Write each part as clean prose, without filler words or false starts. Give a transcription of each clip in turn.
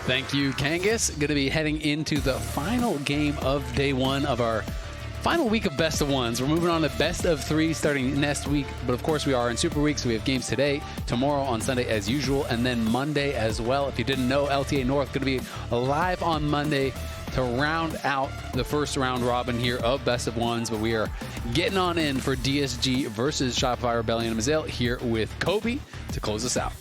Thank you, Kangas. Going to be heading into the final game of day one of our final week of best of ones. We're moving on to best of three starting next week, but of course we are in Super Week, so we have games today, tomorrow, on Sunday as usual, and then Monday as well. If you didn't know, LTA North going to be live on Monday to round out the first round robin here of best of ones, but we are getting on in for DSG versus Shopify Rebellion and Azael here with Kobe to close us out.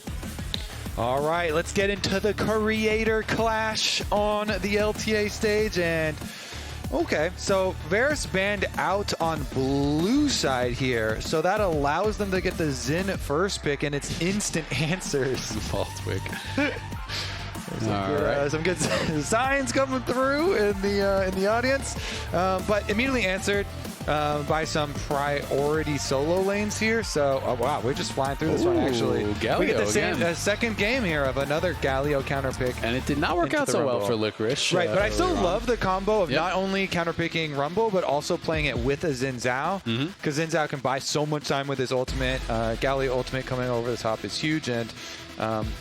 All right, let's get into the creator clash on the LTA stage. And okay, so Varus banned out on blue side here, so that allows them to get the Xin first pick, and it's instant answers. False pick. Some good signs coming through in the audience, but immediately answered by some priority solo lanes here. So, oh wow, we're just flying through this one actually. Galio we get the again. Second game here of another Galio counter pick. And it did not work out so well for Licorice. Right, but I still love the combo of not only counter picking Rumble, but also playing it with a Xin Zhao, because Xin Zhao can buy so much time with his ultimate. Galio ultimate coming over the top is huge, and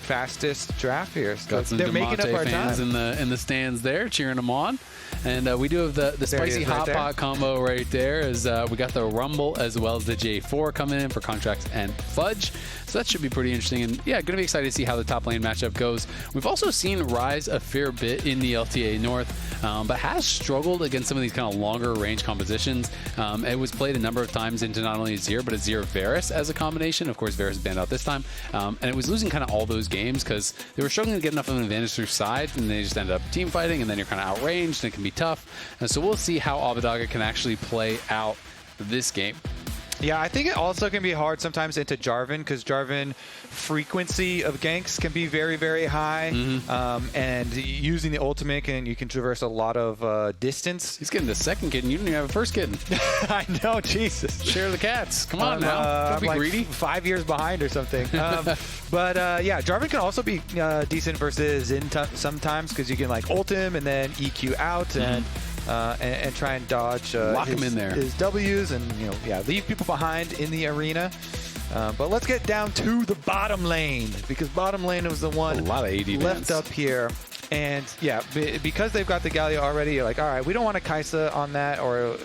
fastest draft here. So got some they're making up our fans time in the stands there cheering them on. And we do have the spicy hot pot combo right there, as we got the Rumble as well as the J4 coming in for Contractz and Fudge. So that should be pretty interesting. And yeah, going to be excited to see how the top lane matchup goes. We've also seen Ryze a fair bit in the LTA North, but has struggled against some of these kind of longer range compositions. It was played a number of times into not only Azir, but Azir Varus as a combination. Of course, Varus banned out this time. And it was losing kind of all those games because they were struggling to get enough of an advantage through sides, and they just ended up team fighting, and then you're kind of outranged, and it can be tough. And so we'll see how Abbedagge can actually play out this game. Yeah, I think it also can be hard sometimes into Jarvan, because Jarvan frequency of ganks can be very, very high. And using the ultimate, you can traverse a lot of distance. He's getting the second kitten. You didn't even have a first kitten. I know, Jesus. Share the cats. Come on now. Don't be like greedy. 5 years behind or something. But yeah, Jarvan can also be decent versus Xin sometimes, because you can like ult him and then EQ out and try and dodge lock him in there. His W's, and leave people behind in the arena. But let's get down to the bottom lane, because bottom lane was the one a lot of AD left up here. And yeah, because they've got the Galio already, you're like, all right, we don't want a Kaisa on that, or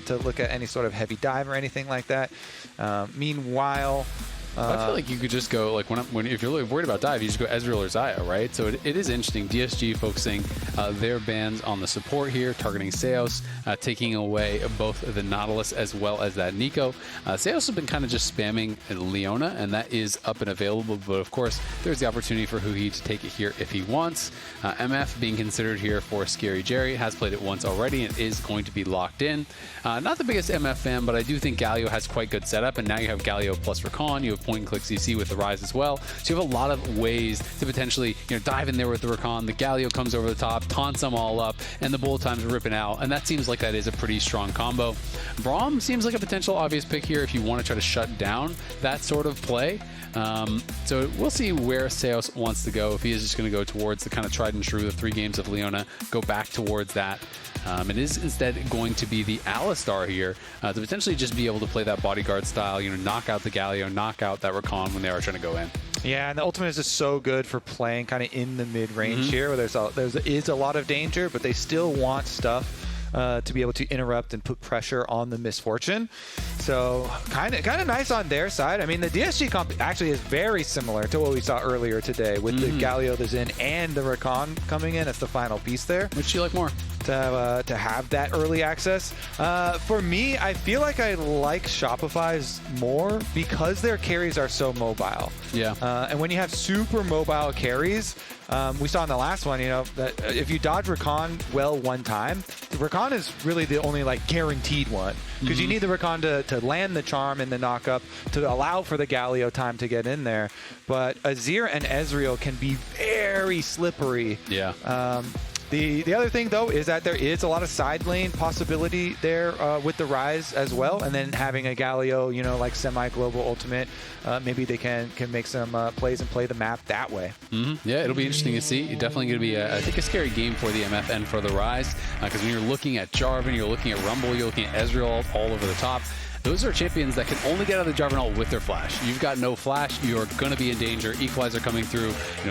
to look at any sort of heavy dive or anything like that. Meanwhile, I feel like you could just go, like, if you're worried about dive, you just go Ezreal or Xayah, right? So it is interesting. DSG focusing their bans on the support here, targeting Seos, taking away both the Nautilus as well as that Nico. Seos has been kind of just spamming Leona, and that is up and available. But of course, there's the opportunity for huhi to take it here if he wants. MF being considered here for ScaryJerry, has played it once already and is going to be locked in. Not the biggest MF fan, but I do think Galio has quite good setup, and now you have Galio plus Rakan. You have point and click CC with the Ryze as well. So you have a lot of ways to potentially dive in there with the Rakan. The Galio comes over the top, taunts them all up, and the bullet time's ripping out. And that seems like that is a pretty strong combo. Braum seems like a potential obvious pick here if you want to try to shut down that sort of play. So we'll see where Seos wants to go. If he is just going to go towards the kind of tried and true, the 3 games of Leona, go back towards that. It is instead going to be the Alistar here to potentially just be able to play that bodyguard style, knock out the Galio, knock out that Rakan when they are trying to go in. Yeah, and the ultimate is just so good for playing kind of in the mid-range here, where there is a lot of danger, but they still want stuff to be able to interrupt and put pressure on the Misfortune. So kind of nice on their side. I mean, the DSG comp actually is very similar to what we saw earlier today with the Galio, the Xin, and the Rakan coming in as the final piece there. Which do you like more? To have that early access. For me, I feel like I like Shopify's more because their carries are so mobile. Yeah. And when you have super mobile carries, we saw in the last one, that if you dodge Rakan well one time, Rakan is really the only guaranteed one, because you need the Rakan to land the charm and the knock up to allow for the Galio time to get in there. But Azir and Ezreal can be very slippery. Yeah. The other thing, though, is that there is a lot of side lane possibility there with the Ryze as well. And then having a Galio, like semi-global ultimate, maybe they can make some plays and play the map that way. Yeah, it'll be interesting to see. It's definitely going to be, I think, a scary game for the MF and for the Ryze. Because when you're looking at Jarvan, you're looking at Rumble, you're looking at Ezreal all over the top. those are champions that can only get out of the Jarvan ult with their flash. You've got no flash, you're going to be in danger. Equalizer coming through,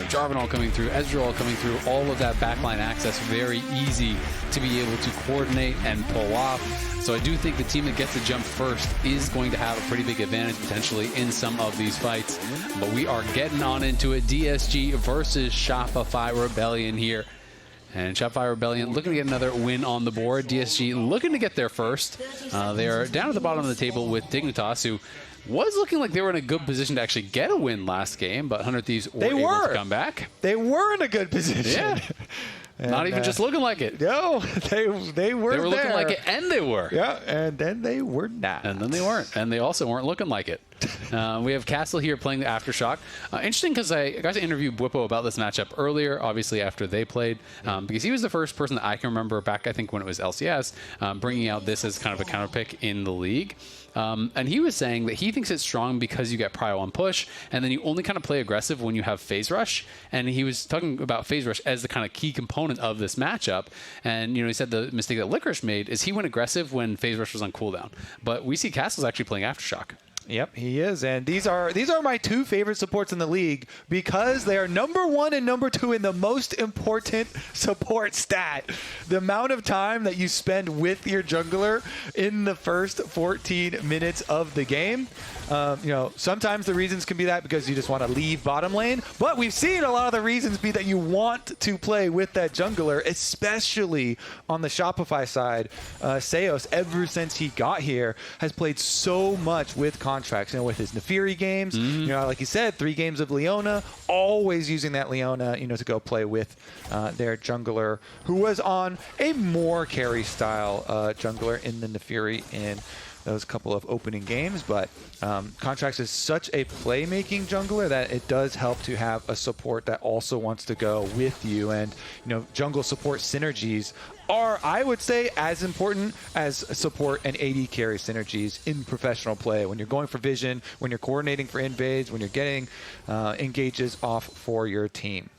Jarvan ult coming through, Ezreal coming through, all of that backline access, very easy to be able to coordinate and pull off. So I do think the team that gets the jump first is going to have a pretty big advantage potentially in some of these fights. But we are getting on into it. DSG versus Shopify Rebellion here. And Shopify Rebellion looking to get another win on the board. DSG looking to get there first. They are down at the bottom of the table with Dignitas, who was looking like they were in a good position to actually get a win last game, but 100 Thieves were able to come back. They were in a good position. Yeah. And, not even just looking like it. No, they were They were looking like it, and they were. Yeah, and then they were not. And then they weren't. And they also weren't looking like it. We have Castle here playing the Aftershock. Interesting because I got to interview Bwipo about this matchup earlier, obviously after they played, because he was the first person that I can remember back, I think, when it was LCS, bringing out this as kind of a counter pick in the league. And he was saying that he thinks it's strong because you get prio on push, and then you only kind of play aggressive when you have phase rush. And he was talking about phase rush as the kind of key component of this matchup. And he said the mistake that Licorice made is he went aggressive when phase rush was on cooldown. But we see Castle's actually playing Aftershock. Yep, he is. And these are my two favorite supports in the league because they are number 1 and number 2 in the most important support stat. The amount of time that you spend with your jungler in the first 14 minutes of the game. Sometimes the reasons can be that because you just want to leave bottom lane, but we've seen a lot of the reasons be that you want to play with that jungler, especially on the Shopify side. Seos, ever since he got here, has played so much with Contractz, with his Nefiri games, like you said, 3 games of Leona, always using that Leona, to go play with their jungler, who was on a more carry style jungler in the Nefiri in those couple of opening games. But Contractz is such a playmaking jungler that it does help to have a support that also wants to go with you. And, jungle support synergies are, I would say, as important as support and AD carry synergies in professional play. When you're going for vision, when you're coordinating for invades, when you're getting engages off for your team.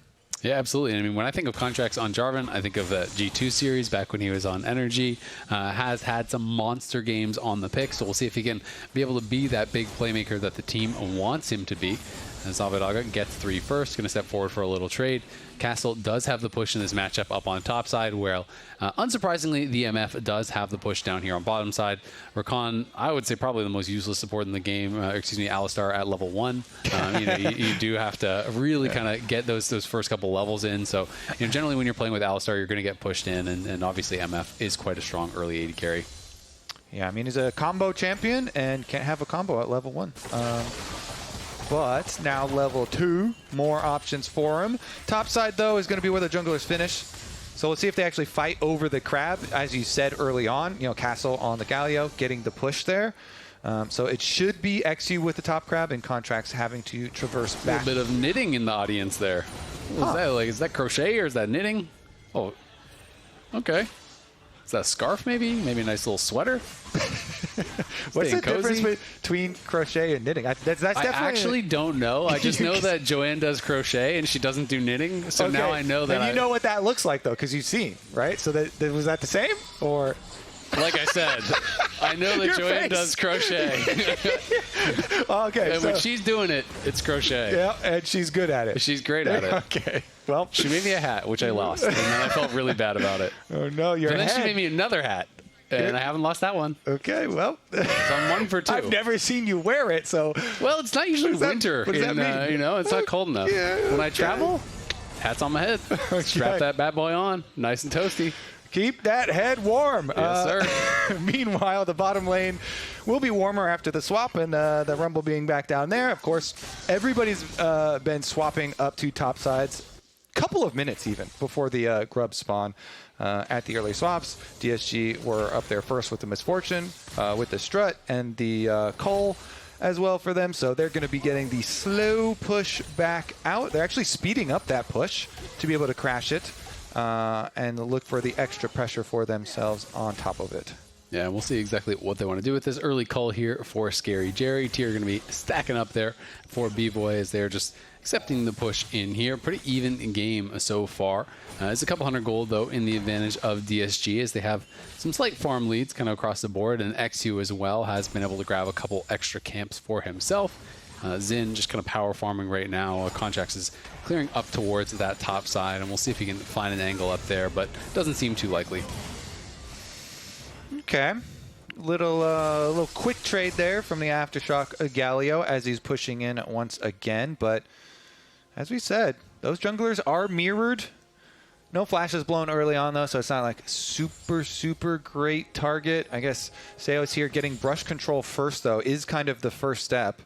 Yeah, absolutely. I mean, when I think of Contractz on Jarvan, I think of the G2 series back when he was on Energy. Has had some monster games on the pick, so we'll see if he can be able to be that big playmaker that the team wants him to be. As Abbedagge gets 3 first, going to step forward for a little trade. Castle does have the push in this matchup up on top side, where unsurprisingly, the MF does have the push down here on bottom side. Rakan, I would say probably the most useless support in the game, Alistar at level 1. You do have to really kind of get those first couple levels in. So generally when you're playing with Alistar, you're going to get pushed in, and obviously MF is quite a strong early AD carry. Yeah, I mean, he's a combo champion and can't have a combo at level 1. But now level 2, more options for him. Top side, though, is going to be where the junglers finish. So let's see if they actually fight over the crab. As you said early on, Castle on the Galio, getting the push there. So it should be eXyu with the top crab and Contractz having to traverse back. A little bit of knitting in the audience there. What is that like? Is that crochet or is that knitting? Oh, okay. Is that a scarf maybe? Maybe a nice little sweater? What's the difference between crochet and knitting? That's definitely... I actually don't know. I just know that Joanne does crochet and she doesn't do knitting. So now I know that. And you know what that looks like, though, because you've seen, right? So was that the same? Or... Like I said, I know that Joanne does crochet. Okay. And when she's doing it, it's crochet. Yeah, and she's good at it. She's great at it. Okay. Well, she made me a hat, which I lost. And then I felt really bad about it. Oh, no, But then she made me another hat. And I haven't lost that one. Okay, well. So I'm 1 for 2. I've never seen you wear it, so. Well, it's not usually winter. What does that mean? It's not cold enough. Yeah, when I travel, hat's on my head. Strap that bad boy on. Nice and toasty. Keep that head warm. Yes, sir. Meanwhile, the bottom lane will be warmer after the swap and the Rumble being back down there. Of course, everybody's been swapping up to top sides. Couple of minutes even before the grub spawn at the early swaps. DSG were up there first with the Misfortune, with the Strut and the Cull as well for them. So they're going to be getting the slow push back out. They're actually speeding up that push to be able to crash it. And look for the extra pressure for themselves on top of it. Yeah, and we'll see exactly what they want to do with this early call here for ScaryJerry. Tier going to be stacking up there for Bvoy as they're just accepting the push in here. Pretty even game so far. It's a couple hundred gold, though, in the advantage of DSG as they have some slight farm leads kind of across the board. And eXyu as well has been able to grab a couple extra camps for himself. Xin just kind of power farming right now. Contractz is clearing up towards that top side, and we'll see if he can find an angle up there, but doesn't seem too likely. Okay. Little quick trade there from the Aftershock Galio as he's pushing in once again. But as we said, those junglers are mirrored. No flashes blown early on, though, so it's not like super great target. I guess Seoul's here getting brush control first, though, is kind of the first step.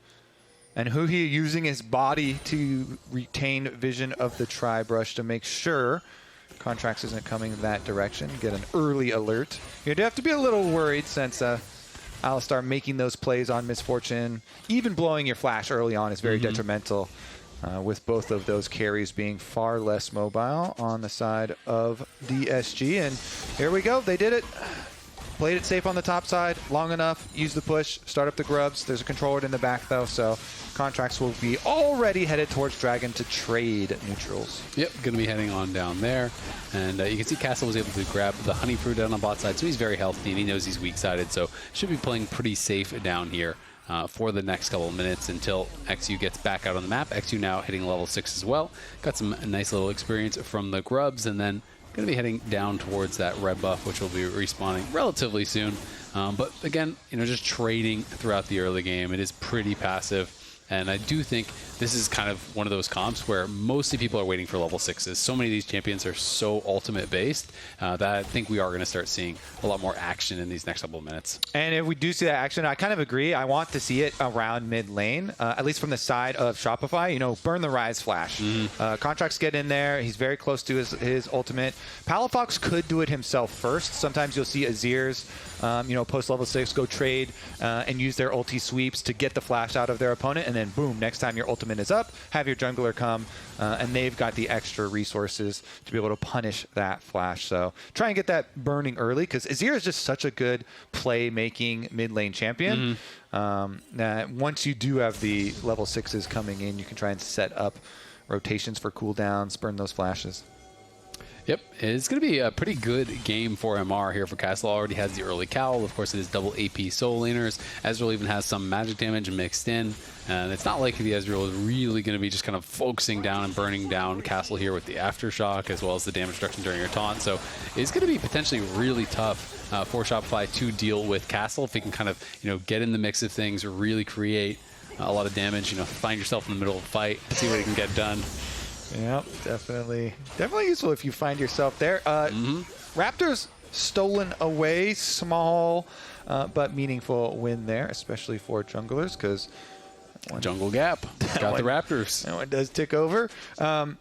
And huhi using his body to retain vision of the tri-brush to make sure Contractz isn't coming that direction. Get an early alert. You do have to be a little worried since Alistar making those plays on Misfortune, even blowing your flash early on is very detrimental, with both of those carries being far less mobile on the side of DSG. And here we go. They did it. Played it safe on the top side long enough. Use the push. Start up the grubs. There's a controller in the back, though, so Contractz will be already headed towards Dragon to trade neutrals. Yep, going to be heading on down there. And you can see Castle was able to grab the honey fruit down on bot side, so he's very healthy, and he knows he's weak-sided, so should be playing pretty safe down here for the next couple of minutes until eXyu gets back out on the map. eXyu now hitting level 6 as well. Got some nice little experience from the grubs, and then going to be heading down towards that red buff, which will be respawning relatively soon. But again, just trading throughout the early game. It is pretty passive. And I do think this is kind of one of those comps where mostly people are waiting for level 6s. So many of these champions are so ultimate based that I think we are going to start seeing a lot more action in these next couple of minutes. And if we do see that action, I kind of agree. I want to see it around mid lane, at least from the side of Shopify. Burn the Ryze flash. Contractz get in there. He's very close to his ultimate. Palafox could do it himself first. Sometimes you'll see Azir's, post level 6 go trade and use their ulti sweeps to get the flash out of their opponent, and then boom, next time your ultimate is up, have your jungler come, and they've got the extra resources to be able to punish that flash. So try and get that burning early, because Azir is just such a good play-making mid-lane champion. That once you do have the level 6s coming in, you can try and set up rotations for cooldowns, burn those flashes. Yep, it's going to be a pretty good game for MR here for Castle. Already has the early cowl. Of course, it is double AP soul laners. Ezreal even has some magic damage mixed in. And it's not like the Ezreal is really going to be just kind of focusing down and burning down Castle here with the Aftershock as well as the damage reduction during your taunt. So it's going to be potentially really tough for Shopify to deal with Castle if he can kind of, get in the mix of things, really create a lot of damage, find yourself in the middle of a fight, see what he can get done. Yep, definitely useful if you find yourself there. Raptors stolen away, small but meaningful win there, especially for junglers, because jungle gap got the Raptors. That one does tick over.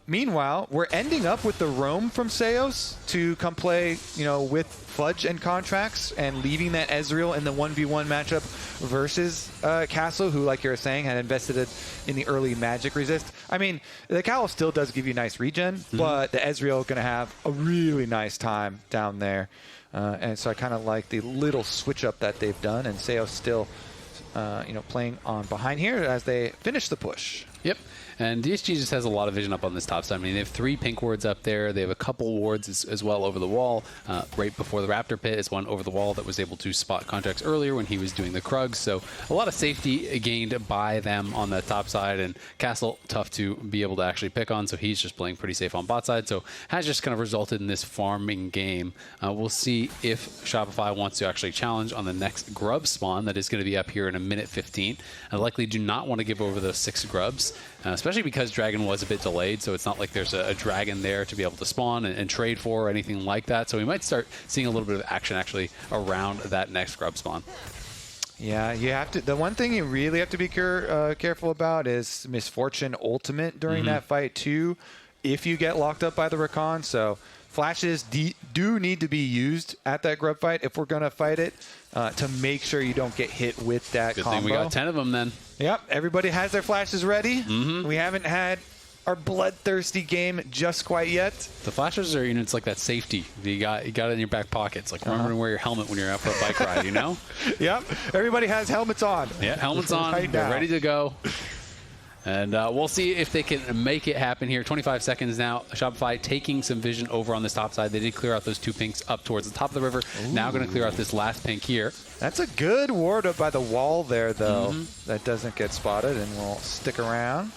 Meanwhile, we're ending up with the roam from Seos to come play, with Fudge and Contractz, and leaving that Ezreal in the 1v1 matchup versus Castle, who, like you were saying, had invested in the early magic resist. I mean, the cowl still does give you nice regen, but the Ezreal going to have a really nice time down there. And so I kind of like the little switch up that they've done, and Seos still playing on behind here as they finish the push. Yep. And DSG just has a lot of vision up on this top side. I mean, they have 3 pink wards up there. They have a couple wards as well over the wall. Right before the Raptor Pit is one over the wall that was able to spot Contractz earlier when he was doing the Krugs. So a lot of safety gained by them on the top side. And Castle, tough to be able to actually pick on. So he's just playing pretty safe on bot side. So has just kind of resulted in this farming game. We'll see if Shopify wants to actually challenge on the next grub spawn that is going to be up here in a minute 15. I likely do not want to give over those 6 grubs. Especially because Dragon was a bit delayed, so it's not like there's a Dragon there to be able to spawn and trade for or anything like that. So we might start seeing a little bit of action actually around that next grub spawn. Yeah, you have to. The one thing you really have to be careful about is Misfortune ultimate during that fight too, if you get locked up by the Rakan. So flashes do need to be used at that grub fight if we're going to fight it, to make sure you don't get hit with that Good combo. thing we got 10 of them then. Yep, everybody has their flashes ready. We haven't had our bloodthirsty game just quite yet. The flashers are, it's like that safety. You got it in your back pockets. Like remember to wear your helmet when you're out for a bike ride, you know? Yep. Everybody has helmets on. Yeah, helmets on. Right They're now. ready to go. And we'll see if they can make it happen here. 25 seconds now. Shopify taking some vision over on this top side. They did clear out those 2 pinks up towards the top of the river. Ooh. Now going to clear out this last pink here. That's a good ward up by the wall there, though. That doesn't get spotted, and we'll stick around.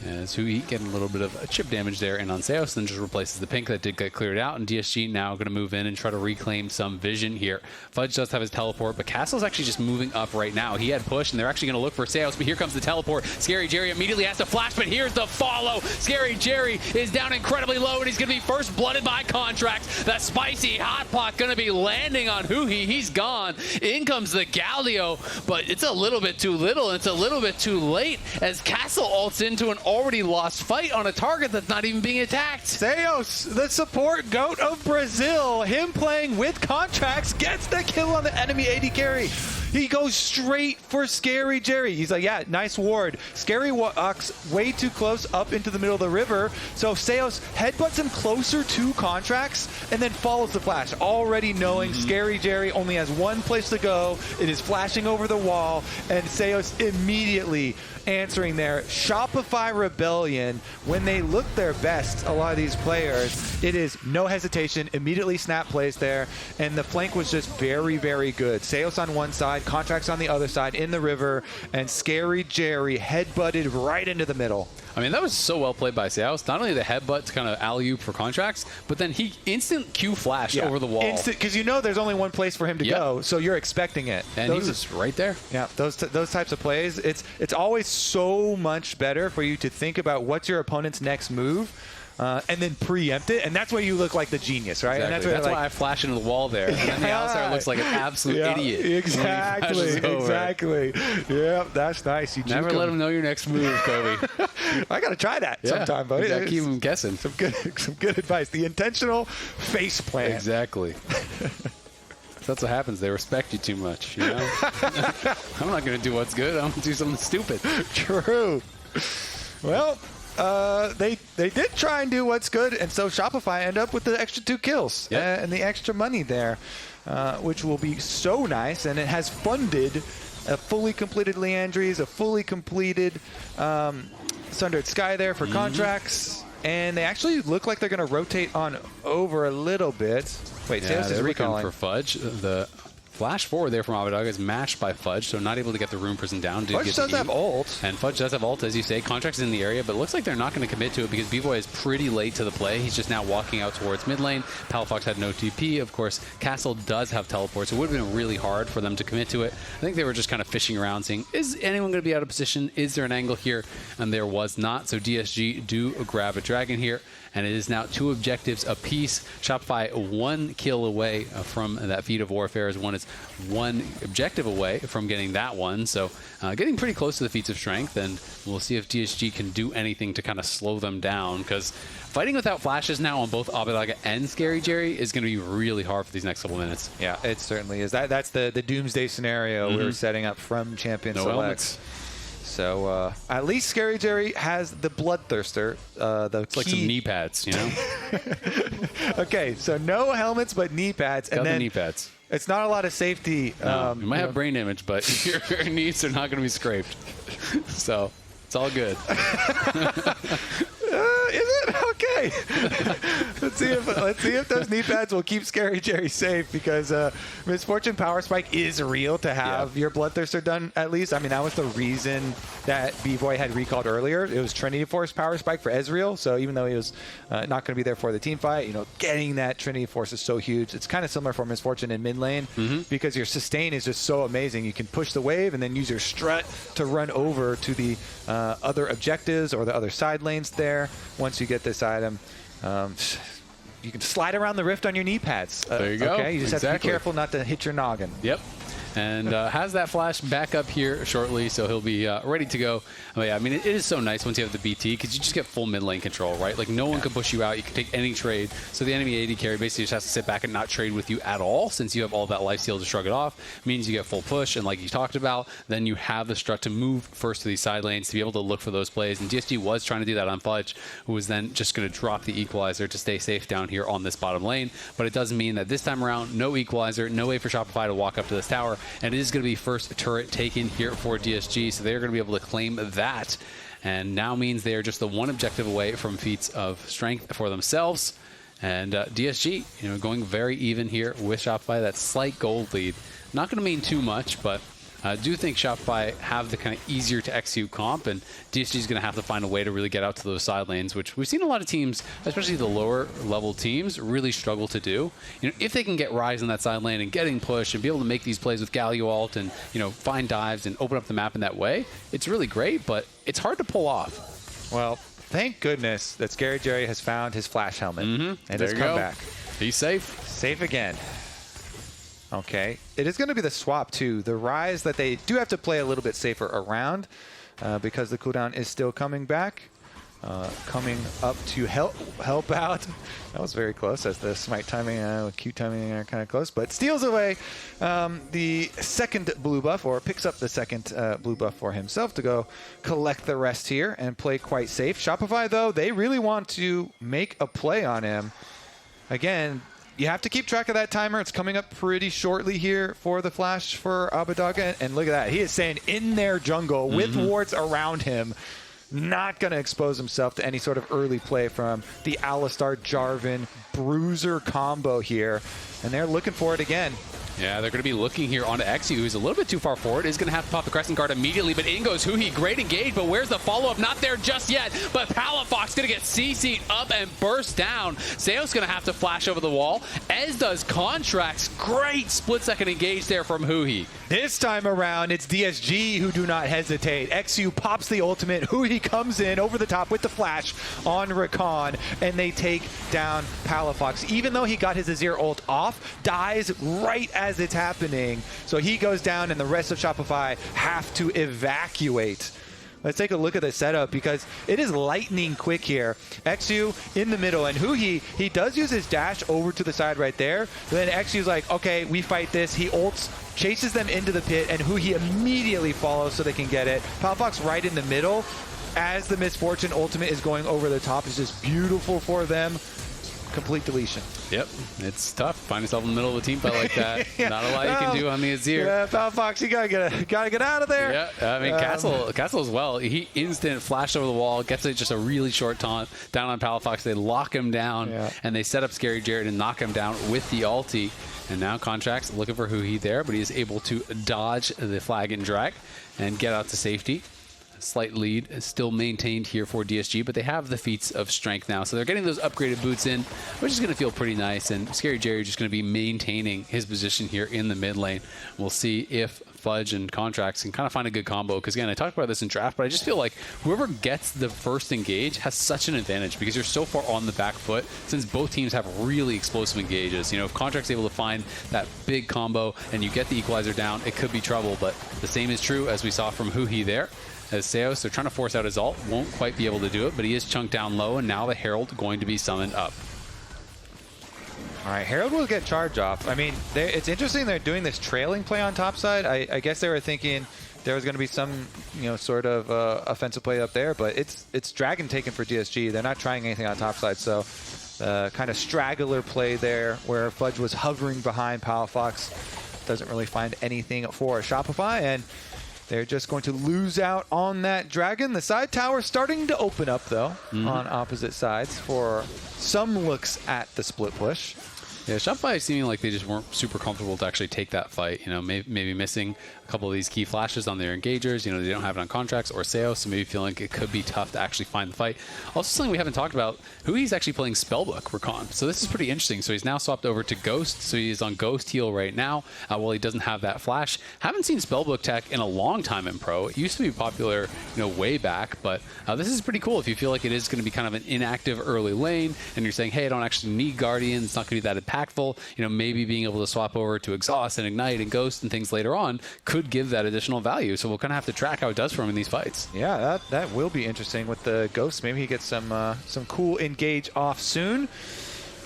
As huhi getting a little bit of chip damage there, and on Seos then just replaces the pink that did get cleared out, and DSG now going to move in and try to reclaim some vision here. Fudge does have his teleport, but Castle's actually just moving up right now. He had push, and they're actually going to look for Seos, but here comes the teleport. ScaryJerry immediately has to flash, but here's the follow. ScaryJerry is down incredibly low, and he's going to be first blooded by Contractz. The spicy hot pot going to be landing on huhi. He's gone. In comes the Galio, but it's a little bit too little, and it's a little bit too late as Castle ults into an already lost fight on a target that's not even being attacked. Seos, the support goat of Brazil, him playing with Contractz, gets the kill on the enemy AD carry. He goes straight for ScaryJerry. He's like, yeah, nice ward. Scary walks way too close up into the middle of the river. So Seos headbutts him closer to Contractz and then follows the flash, already knowing ScaryJerry only has one place to go. It is flashing over the wall, and Seos immediately answering there. Shopify Rebellion, when they look their best, a lot of these players, it is no hesitation, immediately snap plays there, and the flank was just very, very good. Seos on one side, Contractz on the other side in the river, and ScaryJerry headbutted right into the middle. I mean, that was so well played by Seos. Not only the headbutt to kind of alley-oop for Contractz, but then he instant Q flash over the wall. Instant, because you know there's only one place for him to go, so you're expecting it. And he was right there. Yeah, those types of plays, it's always so much better for you to think about what's your opponent's next move. And then preempt it, and that's where you look like the genius, right? Exactly. And that's why I flash into the wall there. And then the Alistar looks like an absolute idiot. Exactly. Yeah, that's nice. You never let him know your next move, Kobe. I got to try that sometime, buddy. Exactly. Keep him guessing. Some good advice. The intentional face plant. Exactly. That's what happens. They respect you too much, you know? I'm not going to do what's good. I'm going to do something stupid. True. Well, they did try and do what's good, and so Shopify end up with the extra 2 kills and the extra money there, which will be so nice, and it has funded a fully completed Leandries, a fully completed Sundered Sky there for Contractz, and they actually look like they're going to rotate on over a little bit. Wait, Seos is recalling for Fudge. The flash forward there from Abbedagge is mashed by Fudge, so not able to get the Rune Prison down. Fudge does have ult. And Fudge does have ult, as you say. Contractz is in the area, but it looks like they're not going to commit to it because Bvoy is pretty late to the play. He's just now walking out towards mid lane. Palafox had no TP. Of course, Castle does have teleport, so it would have been really hard for them to commit to it. I think they were just kind of fishing around, seeing, is anyone going to be out of position? Is there an angle here? And there was not, so DSG do grab a dragon here. And it is now 2 objectives apiece. Shopify 1 kill away from that feat of warfare, as one is 1 objective away from getting that one. So getting pretty close to the feats of strength, and we'll see if DSG can do anything to kind of slow them down, because fighting without flashes now on both Abbedagge and ScaryJerry is going to be really hard for these next couple minutes. Yeah, it certainly is. That's the doomsday scenario we were setting up from Champion Select. Elements. So at least ScaryJerry has the Bloodthirster. It's like some knee pads, you know? Okay, so no helmets, but knee pads. Got the knee pads. It's not a lot of safety. No, you might have brain damage, but your knees are not going to be scraped. So it's all good. Is it? Okay. Let's see if those knee pads will keep ScaryJerry safe, because Misfortune Power Spike is real to have your Bloodthirster done, at least. I mean, that was the reason that Bvoy had recalled earlier. It was Trinity Force Power Spike for Ezreal, so even though he was not going to be there for the team fight, getting that Trinity Force is so huge. It's kind of similar for Misfortune in mid lane, because your sustain is just so amazing. You can push the wave and then use your strut to run over to the other objectives or the other side lanes there. Once you get this item, you can slide around the rift on your knee pads. There you go. Okay, you just have to be careful not to hit your noggin. Yep. and has that flash back up here shortly, so he'll be ready to go. But yeah, I mean, it is so nice once you have the BT, because you just get full mid lane control, right? Like, no one can push you out. You can take any trade. So the enemy AD carry basically just has to sit back and not trade with you at all, since you have all that lifesteal to shrug it off. Means you get full push, and like you talked about, then you have the strut to move first to these side lanes to be able to look for those plays. And DSG was trying to do that on Fudge, who was then just going to drop the equalizer to stay safe down here on this bottom lane. But it does mean that this time around, no equalizer, no way for Shopify to walk up to this tower, and it is going to be first turret taken here for DSG, so they're going to be able to claim that. And now means they are just the one objective away from feats of strength for themselves. And DSG, going very even here with Shopify. That slight gold lead. Not going to mean too much, but I do think Shopify have the kind of easier to eXyu comp, and DSG is going to have to find a way to really get out to those side lanes, which we've seen a lot of teams, especially the lower level teams, really struggle to do. If they can get Ryze in that side lane and getting push and be able to make these plays with Galio ult and find dives and open up the map in that way, it's really great, but it's hard to pull off. Well, thank goodness that ScaryJerry has found his flash helmet and has come back. He's safe. Safe again. Okay, it is going to be the swap too. The Ryze that they do have to play a little bit safer around because the cooldown is still coming back. Coming up to help out. That was very close as the smite timing, Q timing are kind of close, but steals away the second blue buff, or picks up the second blue buff for himself to go collect the rest here and play quite safe. Shopify, though, they really want to make a play on him. Again, you have to keep track of that timer. It's coming up pretty shortly here for the flash for Abbedagge. And look at that. He is staying in their jungle with wards around him. Not going to expose himself to any sort of early play from the Alistar Jarvan bruiser combo here. And they're looking for it again. Yeah, they're going to be looking here onto eXyu, who's a little bit too far forward. Is going to have to pop the Crescent Guard immediately, but in goes huhi. Great engage, but where's the follow-up? Not there just yet, but Palafox going to get CC'd up and burst down. Seoul's going to have to flash over the wall, as does Contractz. Great split-second engage there from huhi. This time around, it's DSG who do not hesitate. eXyu pops the ultimate. huhi comes in over the top with the flash on Rakan, and they take down Palafox. Even though he got his Azir ult off, dies right as it's happening. So he goes down, and the rest of Shopify have to evacuate. Let's take a look at the setup, because it is lightning quick here. eXyu in the middle, and huhi, he does use his dash over to the side right there. Then eXyu's like, okay, we fight this. He ults, chases them into the pit, and huhi immediately follows so they can get it. Palafox right in the middle as the Misfortune ultimate is going over the top. It's just beautiful for them. Complete deletion. Yep, it's tough. Find yourself in the middle of a team fight like that. Yeah. Not a lot you can do on the Azir. Yeah, Palafox, you gotta get out of there. Yeah, I mean, Castle as well. He instant flashed over the wall, gets just a really short taunt down on Palafox. They lock him down, and they set up ScaryJerry to knock him down with the ulti. And now Contractz looking for huhi there, but he is able to dodge the flag and drag and get out to safety. Slight lead is still maintained here for DSG, but they have the feats of strength now, so they're getting those upgraded boots in, which is going to feel pretty nice. And ScaryJerry just going to be maintaining his position here in the mid lane. We'll see if Fudge and Contractz can kind of find a good combo, because again, I talked about this in draft, but I just feel like whoever gets the first engage has such an advantage, because you're so far on the back foot, since both teams have really explosive engages. If Contractz able to find that big combo and you get the equalizer down, it could be trouble. But the same is true as we saw from huhi there. As Seoul, so trying to force out his ult, won't quite be able to do it, but he is chunked down low, and now the Herald going to be summoned up. All right, Herald will get charge off. I mean, it's interesting they're doing this trailing play on top side. I guess they were thinking there was going to be some, sort of offensive play up there, but it's Dragon taken for DSG. They're not trying anything on top side, so kind of straggler play there where Fudge was hovering behind Palafox. Doesn't really find anything for Shopify, and they're just going to lose out on that Dragon. The side tower starting to open up, though, on opposite sides for some looks at the split push. Yeah, Shopify is seeming like they just weren't super comfortable to actually take that fight. Maybe missing a couple of these key flashes on their engagers. They don't have it on Contractz or Seoul, so maybe feeling like it could be tough to actually find the fight. Also, something we haven't talked about, huhi's actually playing Spellbook Rakan. So this is pretty interesting. So he's now swapped over to Ghost. So he's on Ghost heal right now while he doesn't have that flash. Haven't seen Spellbook tech in a long time in Pro. It used to be popular, way back, but this is pretty cool if you feel like it is going to be kind of an inactive early lane and you're saying, hey, I don't actually need Guardian. It's not going to be that impactful. You know, maybe being able to swap over to Exhaust and Ignite and Ghost and things later on could give that additional value. So we'll kind of have to track how it does for him in these fights. Yeah, that will be interesting with the Ghost. Maybe he gets some cool engage off soon.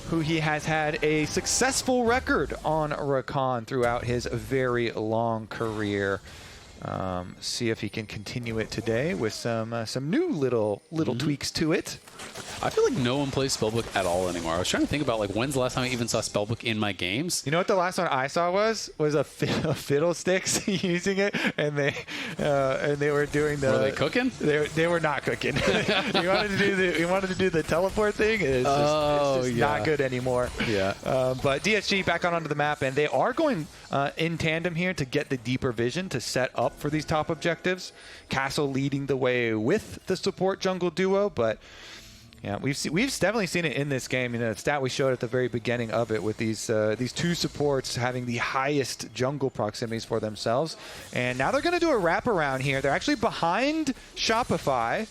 Huhi has had a successful record on Rakan throughout his very long career. See if he can continue it today with some new little tweaks to it. I feel like no one plays Spellbook at all anymore. I was trying to think about, like, when's the last time I even saw Spellbook in my games? You know what the last one I saw was a Fiddlesticks using it, and they were doing the. Were they cooking? They were not cooking. You wanted to do the teleport thing. It's just not good anymore. Yeah. But DSG back onto the map, and they are going in tandem here to get the deeper vision to set up for these top objectives. Castle leading the way with the support jungle duo, but. Yeah, we've definitely seen it in this game. You know, the stat we showed at the very beginning of it with these two supports having the highest jungle proximities for themselves. And now they're going to do a wraparound here. They're actually behind Shopify.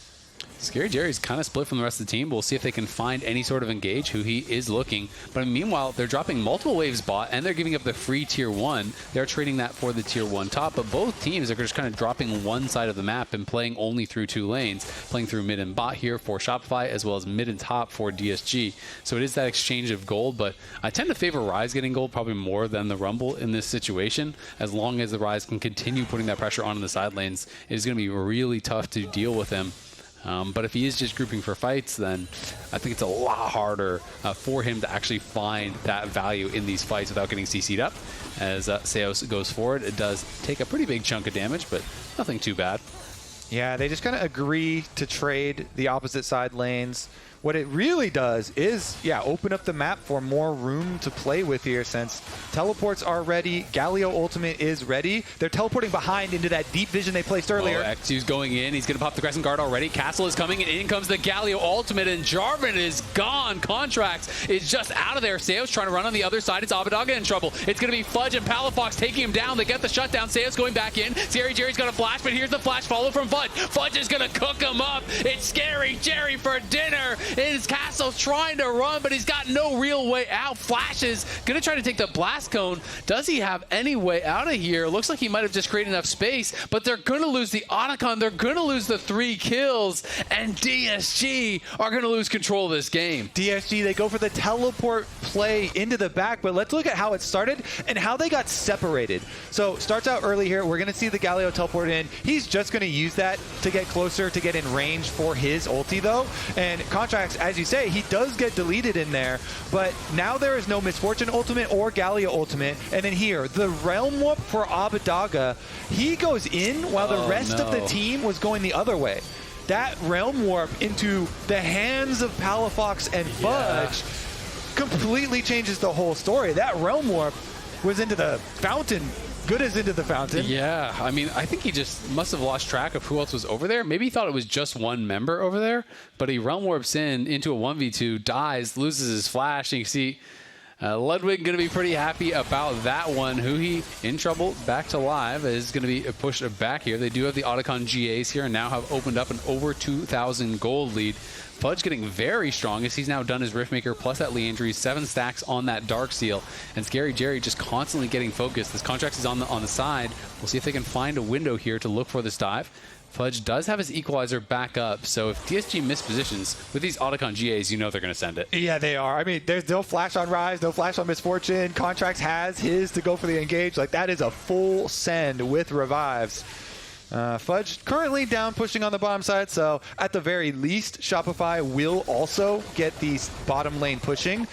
ScaryJerry's kind of split from the rest of the team. We'll see if they can find any sort of engage. Huhi is looking. But meanwhile, they're dropping multiple waves bot, and they're giving up the free tier 1. They're trading that for the tier 1 top. But both teams are just kind of dropping one side of the map and playing only through 2 lanes. Playing through mid and bot here for Shopify, as well as mid and top for DSG. So it is that exchange of gold. But I tend to favor Ryze getting gold probably more than the Rumble in this situation. As long as the Ryze can continue putting that pressure on the side lanes, it is going to be really tough to deal with him. But if he is just grouping for fights, then I think it's a lot harder for him to actually find that value in these fights without getting CC'd up. As Seoul goes forward, it does take a pretty big chunk of damage, but nothing too bad. Yeah, they just kind of agree to trade the opposite side lanes. What it really does is, open up the map for more room to play with here since teleports are ready. Galio ultimate is ready. They're teleporting behind into that deep vision they placed earlier. eXyu's going in. He's going to pop the Crescent Guard already. Castle is coming, and in comes the Galio ultimate, and Jarvan is gone. Contractz is just out of there. Seoul's trying to run on the other side. It's Abbedagge in trouble. It's going to be Fudge and Palafox taking him down. They get the shutdown. Seoul's going back in. ScaryJerry's got a flash, but here's the flash follow from Fudge. Fudge is going to cook him up. It's ScaryJerry for dinner. His Castle's trying to run, but he's got no real way out. Flash is going to try to take the blast cone. Does he have any way out of here? Looks like he might have just created enough space, but they're going to lose the Oticon. They're going to lose the 3 kills, and DSG are going to lose control of this game. DSG, they go for the teleport play into the back, but let's look at how it started and how they got separated. So starts out early here. We're going to see the Galio teleport in. He's just going to use that to get closer, to get in range for his ulti, though. And Contractz, as you say, he does get deleted in there, but now there is no Misfortune ultimate or Galio ultimate. And then here, the Realm Warp for Abbedagge, he goes in while the rest of the team was going the other way. That Realm Warp into the hands of Palafox and Fudge completely changes the whole story. That Realm Warp was into the fountain. Good as into the fountain. Yeah, I mean, I think he just must have lost track of who else was over there. Maybe he thought it was just one member over there, but he Realm Warps into a 1v2, dies, loses his flash, and you can see Ludwig going to be pretty happy about that one. Huhi in trouble, back to live, is going to be pushed back here. They do have the Oticon GAs here and now have opened up an over 2,000 gold lead. Fudge getting very strong as he's now done his Riftmaker plus that Leandry, 7 stacks on that Darksteel, and ScaryJerry just constantly getting focused. This Contractz is on the side. We'll see if they can find a window here to look for this dive. Fudge does have his equalizer back up, so if DSG mispositions with these Oticon GAs, you know they're going to send it. Yeah, they are. I mean, there's no flash on Ryze, no flash on Misfortune. Contractz has his to go for the engage. Like, that is a full send with revives. Fudge currently down pushing on the bottom side, so at the very least, Shopify will also get these bottom lane pushing,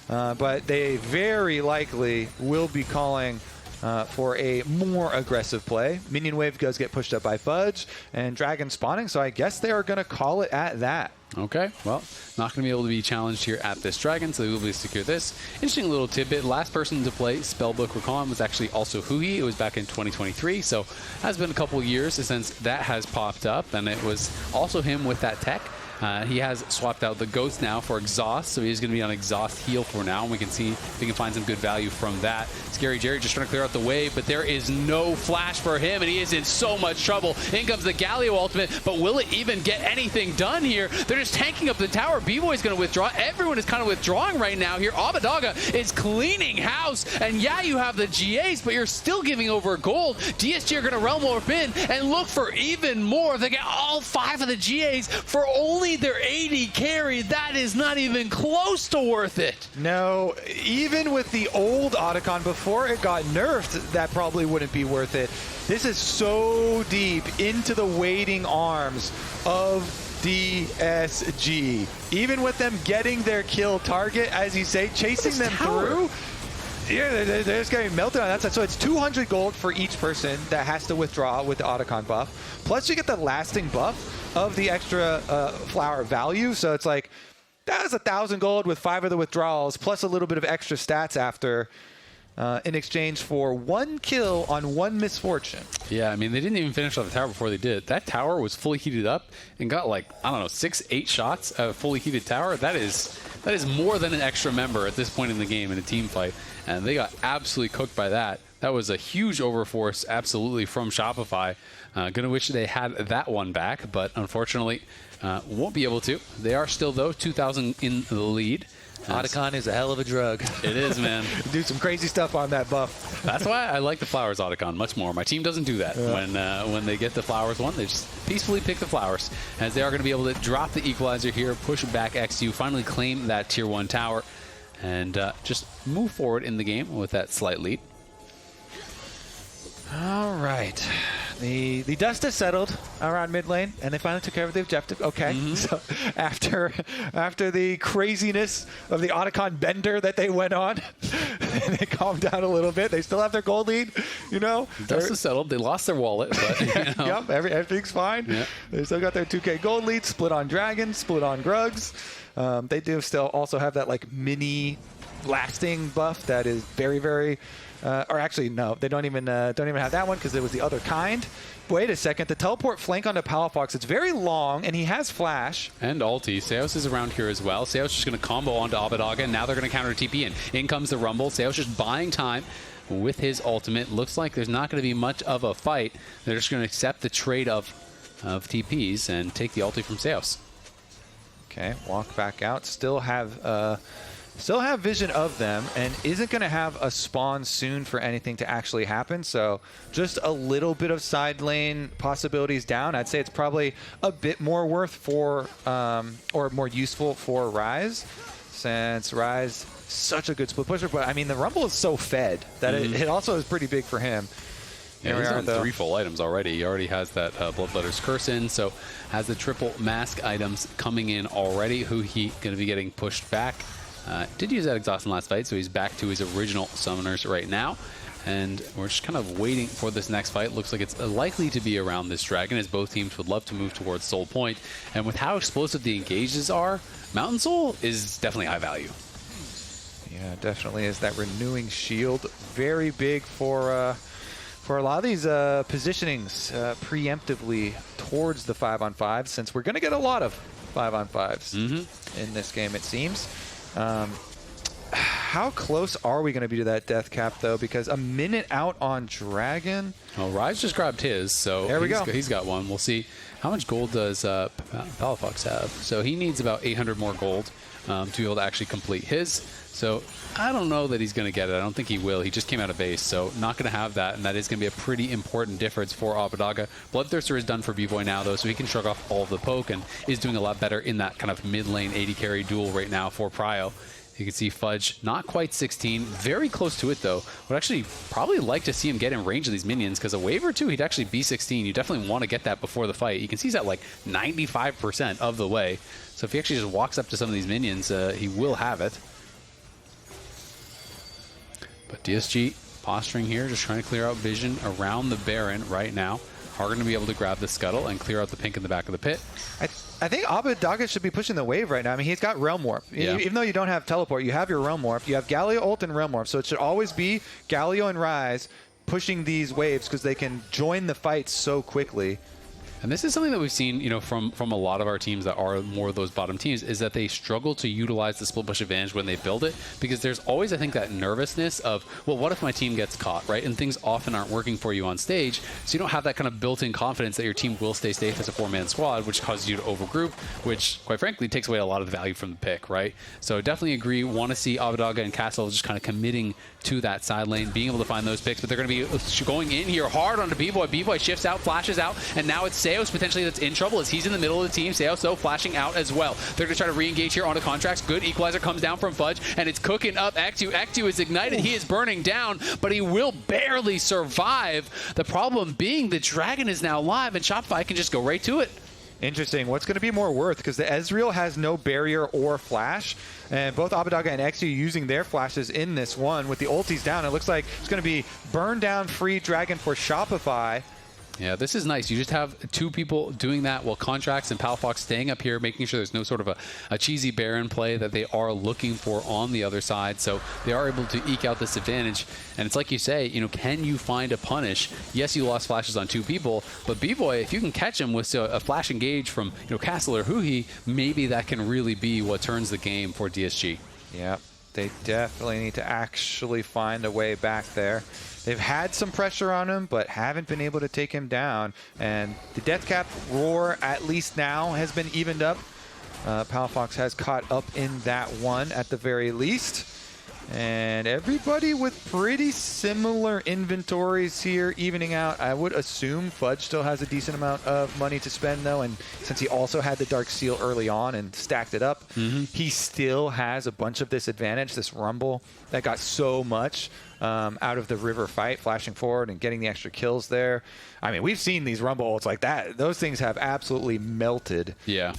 but they very likely will be calling for a more aggressive play. Minion wave does get pushed up by Fudge and Dragon spawning, so I guess they are going to call it at that. Okay, well, not going to be able to be challenged here at this Dragon, so they will be able to secure this. Interesting little tidbit. Last person to play Spellbook Rakan was actually also Huhi. It was back in 2023, so it has been a couple years since that has popped up, and it was also him with that tech. He has swapped out the Ghost now for Exhaust, so he's going to be on Exhaust heal for now, and we can see if we can find some good value from that. ScaryJerry just trying to clear out the wave, but there is no flash for him, and he is in so much trouble. In comes the Galio ultimate, but will it even get anything done here? They're just tanking up the tower. Bvoy's going to withdraw. Everyone is kind of withdrawing right now here. Abbedagge is cleaning house, and yeah, you have the GAs, but you're still giving over gold. DSG are going to realm warp in and look for even more. They get all 5 of the GAs for only their 80 carry. That is not even close to worth it. No, even with the old Oticon before it got nerfed, that probably wouldn't be worth it. This is so deep into the waiting arms of DSG. Even with them getting their kill target, as you say, chasing them through, yeah, they're just getting melted on that side. So it's 200 gold for each person that has to withdraw with the Oticon buff. Plus you get the lasting buff of the extra flower value. So it's like, that was 1,000 gold with 5 of the withdrawals, plus a little bit of extra stats after, in exchange for 1 kill on 1 misfortune. Yeah, I mean, they didn't even finish off the tower before they did. That tower was fully heated up and got like, I don't know, 6-8 shots of a fully heated tower. That is more than an extra member at this point in the game in a team fight. And they got absolutely cooked by that. That was a huge overforce, absolutely, from Shopify. Gonna wish they had that one back, but unfortunately, won't be able to. They are still, though, 2,000 in the lead. Oticon is a hell of a drug. It is, man. Do some crazy stuff on that buff. That's why I like the flowers Oticon much more. My team doesn't do that. When they get the flowers one, they just peacefully pick the flowers, as they are going to be able to drop the equalizer here, push back eXyu, finally claim that tier 1 tower, and just move forward in the game with that slight lead. All right. The dust has settled around mid lane, and they finally took care of the objective. Okay, so after the craziness of the Oticon bender that they went on, they calmed down a little bit. They still have their gold lead, you know. Dust has settled. They lost their wallet, but you know. Yep, everything's fine. Yeah. They still got their 2K gold lead, split on Dragon, split on Grugs. They do still also have that like mini lasting buff that is very, very. Or actually, no, they don't even have that one because it was the other kind. Wait a second, the teleport flank onto Palafox, it's very long, and he has flash. And ulti. Seos is around here as well. Seos just going to combo onto Abbedagge, and now they're going to counter TP in. In comes the Rumble. Seos just buying time with his ultimate. Looks like there's not going to be much of a fight. They're just going to accept the trade of TPs and take the ulti from Seos. Okay, walk back out. Still have vision of them, and isn't going to have a spawn soon for anything to actually happen. So just a little bit of side lane possibilities down. I'd say it's probably a bit more worth for, or more useful for Ryze, since Ryze such a good split pusher. But I mean, the Rumble is so fed that it also is pretty big for him. Yeah, he's on 3 full items already. He already has that Bloodletter's Curse in, so has the triple mask items coming in already. Huhi going to be getting pushed back. Did use that exhaust in last fight, so he's back to his original summoners right now. And we're just kind of waiting for this next fight. Looks like it's likely to be around this dragon, as both teams would love to move towards Soul Point. And with how explosive the engages are, Mountain Soul is definitely high value. Yeah, definitely is. That renewing shield, very big for a lot of these positionings preemptively towards the 5-on-5, since we're going to get a lot of 5-on-5s in this game, it seems. How close are we going to be to that death cap, though? Because a minute out on Dragon. Well, Ryze just grabbed his, so there we go. He's got one. We'll see. How much gold does Palafox have? So he needs about 800 more gold to be able to actually complete his. So I don't know that he's going to get it. I don't think he will. He just came out of base, so not going to have that, and that is going to be a pretty important difference for Abbedagge. Bloodthirster is done for Bvoy now, though, so he can shrug off all of the poke and is doing a lot better in that kind of mid-lane 80 carry duel right now for Prio. You can see Fudge not quite 16, very close to it, though. Would actually probably like to see him get in range of these minions, because a wave or two, he'd actually be 16. You definitely want to get that before the fight. You can see he's at like 95% of the way. So if he actually just walks up to some of these minions, he will have it. But DSG posturing here, just trying to clear out vision around the Baron right now. Are going to be able to grab the scuttle and clear out the pink in the back of the pit. I think Abbedagge should be pushing the wave right now. I mean, he's got Realm Warp. Yeah. Even though you don't have Teleport, you have your Realm Warp. You have Galio ult and Realm Warp. So it should always be Galio and Ryze pushing these waves, because they can join the fight so quickly. And this is something that we've seen, from a lot of our teams that are more of those bottom teams, is that they struggle to utilize the split push advantage when they build it, because there's always, I think, that nervousness of, well, what if my team gets caught, right? And things often aren't working for you on stage, so you don't have that kind of built-in confidence that your team will stay safe as a 4-man squad, which causes you to overgroup, which, quite frankly, takes away a lot of the value from the pick, right? So definitely agree, want to see Abbedagge and Castle just kind of committing to that side lane, being able to find those picks, but they're going to be going in here hard onto Bvoy. Bvoy shifts out, flashes out, and now it's Seoul potentially that's in trouble as he's in the middle of the team. Seoul so flashing out as well. They're going to try to re-engage here onto Contractz. Good equalizer comes down from Fudge, and it's cooking up eXyu. eXyu is ignited. He is burning down, but he will barely survive. The problem being the dragon is now live, and Shopify can just go right to it. Interesting. What's going to be more worth? Because the Ezreal has no barrier or flash, and both Abbedagge and eXyu using their flashes in this one. With the ultis down, it looks like it's going to be burn down free dragon for Shopify. Yeah, this is nice. You just have two people doing that while Contractz and Palafox staying up here, making sure there's no sort of a cheesy Baron play that they are looking for on the other side. So they are able to eke out this advantage. And it's like you say, can you find a punish? Yes, you lost flashes on two people, but Bvoy, if you can catch him with a flash engage from Castle or huhi, maybe that can really be what turns the game for DSG. Yeah, they definitely need to actually find a way back there. They've had some pressure on him, but haven't been able to take him down. And the death cap roar, at least now, has been evened up. Palafox has caught up in that one at the very least. And everybody with pretty similar inventories here, evening out. I would assume Fudge still has a decent amount of money to spend, though. And since he also had the Dark Seal early on and stacked it up, he still has a bunch of this advantage, this Rumble that got so much out of the river fight, flashing forward and getting the extra kills there. I mean, we've seen these Rumble ults like that. Those things have absolutely melted. Yeah.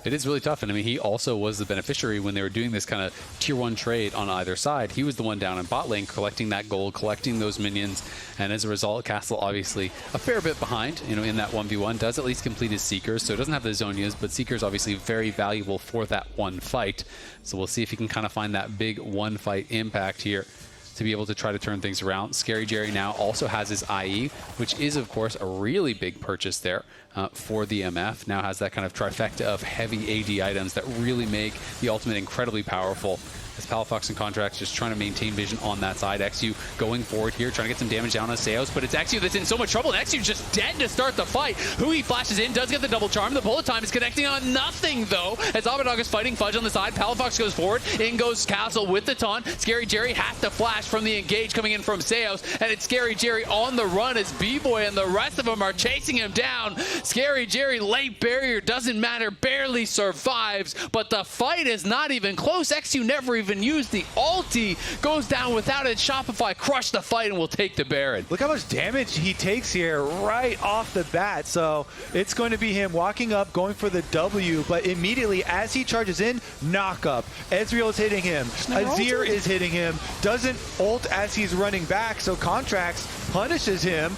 It is really tough, and I mean, he also was the beneficiary when they were doing this kind of tier 1 trade on either side. He was the one down in bot lane collecting that gold, collecting those minions, and as a result, Castle obviously a fair bit behind, in that 1v1, does at least complete his Seekers, so it doesn't have the Zonias, but Seekers obviously very valuable for that one fight. So we'll see if he can kind of find that big one fight impact here to be able to try to turn things around. ScaryJerry now also has his IE, which is, of course, a really big purchase there for the MF. Now has that kind of trifecta of heavy AD items that really make the ultimate incredibly powerful. As Palafox and Contractz just trying to maintain vision on that side. eXyu going forward here, trying to get some damage down on Seoul, but it's eXyu that's in so much trouble, and eXyu just dead to start the fight. huhi flashes in, does get the double charm. The bullet time is connecting on nothing, though, as Abbedagge is fighting Fudge on the side. Palafox goes forward, in goes Castle with the taunt. ScaryJerry has to flash from the engage coming in from Seoul, and it's ScaryJerry on the run as Bvoy and the rest of them are chasing him down. ScaryJerry, late barrier, doesn't matter, barely survives, but the fight is not even close. eXyu never even used the ulti, goes down without it. Shopify crushed the fight and will take the Baron. Look how much damage he takes here right off the bat. So it's going to be him walking up, going for the W, but immediately as he charges in, knock up. Ezreal is hitting him. Azir is hitting him. Doesn't ult as he's running back, so Contractz punishes him,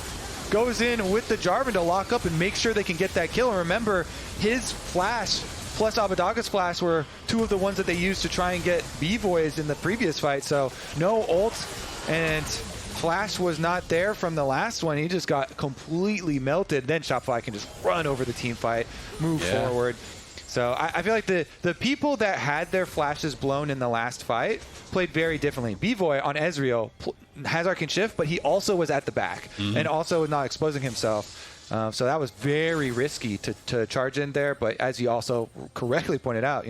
goes in with the Jarvan to lock up and make sure they can get that kill. And remember, his flash plus Abbedagge's flash were two of the ones that they used to try and get Bvoys in the previous fight. So no ult, and flash was not there from the last one. He just got completely melted. Then Shopify can just run over the team fight, move forward. So I feel like the people that had their flashes blown in the last fight played very differently. Bvoy on Ezreal has Arcane Shift, but he also was at the back and also not exposing himself. So that was very risky to charge in there, but as you also correctly pointed out,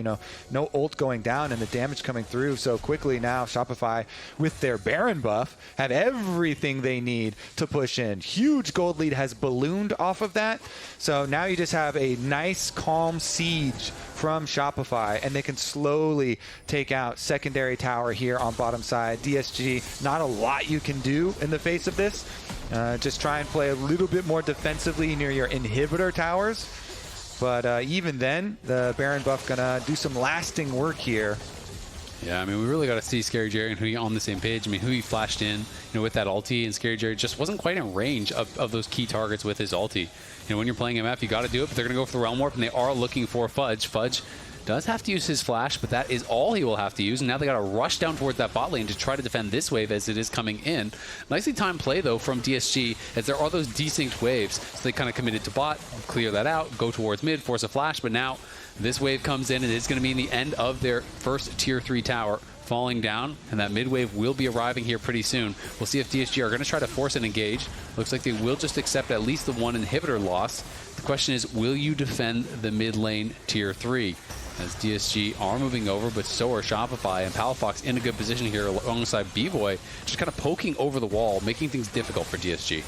no ult going down and the damage coming through so quickly. Now Shopify, with their Baron buff, have everything they need to push in. Huge gold lead has ballooned off of that, so now you just have a nice calm siege from Shopify, and they can slowly take out secondary tower here on bottom side. DSG, not a lot you can do in the face of this. Just try and play a little bit more defensively near your inhibitor towers. But even then, the Baron buff gonna do some lasting work here. Yeah, I mean, we really got to see ScaryJerry and huhi on the same page. I mean, huhi flashed in, with that ulti, and ScaryJerry just wasn't quite in range of those key targets with his ulti. When you're playing MF, you got to do it, but they're going to go for the Realm Warp, and they are looking for Fudge. Fudge does have to use his flash, but that is all he will have to use. And now they got to rush down towards that bot lane to try to defend this wave as it is coming in. Nicely timed play, though, from DSG, as there are those desynced waves. So they kind of committed to bot, clear that out, go towards mid, force a flash, but now this wave comes in, and it's going to mean the end of their first tier 3 tower falling down, and that mid wave will be arriving here pretty soon. We'll see if DSG are going to try to force an engage. Looks like they will just accept at least the 1 inhibitor loss. The question is, will you defend the mid lane tier 3? As DSG are moving over, but so are Shopify, and Palafox in a good position here alongside Bvoy, just kind of poking over the wall, making things difficult for DSG.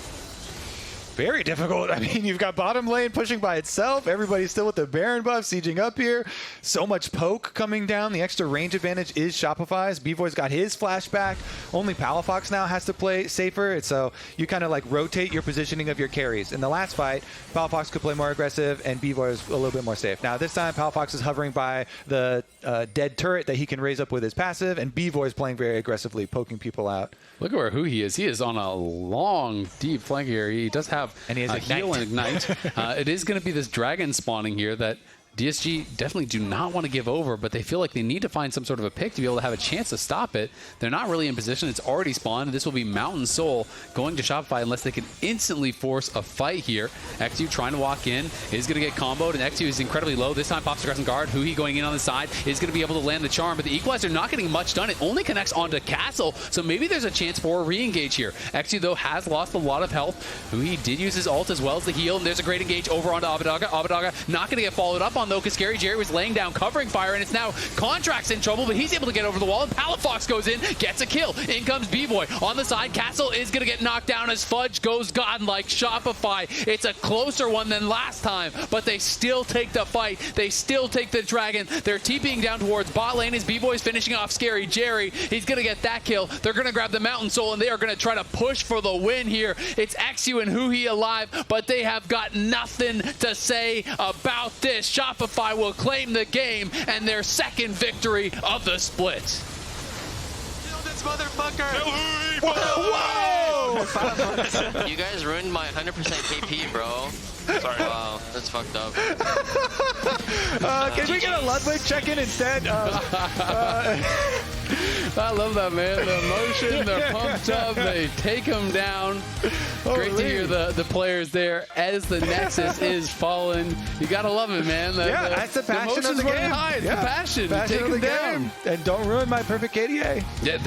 Very difficult. I mean, you've got bottom lane pushing by itself. Everybody's still with the Baron buff, sieging up here. So much poke coming down. The extra range advantage is Shopify's. Bvoy's got his flashback. Only Palafox now has to play safer. So you kind of like rotate your positioning of your carries. In the last fight, Palafox could play more aggressive, and Bvoy is a little bit more safe. Now, this time, Palafox is hovering by the dead turret that he can raise up with his passive, and Bvoy is playing very aggressively, poking people out. Look at where huhi is. He is on a long, deep flank here. He does have heal and ignite. It is going to be this dragon spawning here that DSG definitely do not want to give over, but they feel like they need to find some sort of a pick to be able to have a chance to stop it. They're not really in position. It's already spawned. This will be Mountain Soul going to Shopify unless they can instantly force a fight here. eXyu trying to walk in is going to get comboed, and eXyu is incredibly low. This time pops the Crescent Guard. huhi going in on the side is going to be able to land the charm, but the Equalizer not getting much done. It only connects onto Castle, so maybe there's a chance for a re-engage here. eXyu, though, has lost a lot of health. huhi did use his ult as well as the heal, and there's a great engage over onto Abbedagge. Abbedagge not going to get followed up on, though, because ScaryJerry was laying down covering fire, and it's now Contractz in trouble, but he's able to get over the wall, and Palafox goes in, gets a kill. In comes Bvoy. On the side, Castle is going to get knocked down as Fudge goes godlike. Shopify, it's a closer one than last time, but they still take the fight. They still take the dragon. They're TPing down towards bot lane as Bvoy's finishing off ScaryJerry. He's going to get that kill. They're going to grab the Mountain Soul, and they are going to try to push for the win here. It's eXyu and huhi alive, but they have got nothing to say about this. Shopify will claim the game and their second victory of the split. Kill this motherfucker! Whoa! You guys ruined my 100% KP, bro. Sorry. Wow, that's fucked up. Can we get a Ludwig check-in instead? I love that, man. The emotion, they're pumped up, they take them down. Great to hear the players there as the Nexus is falling. You gotta love it, man. That's the passion of the game. High. It's the passion. Passion Take of the them down. game. And don't ruin my perfect KDA. Yeah,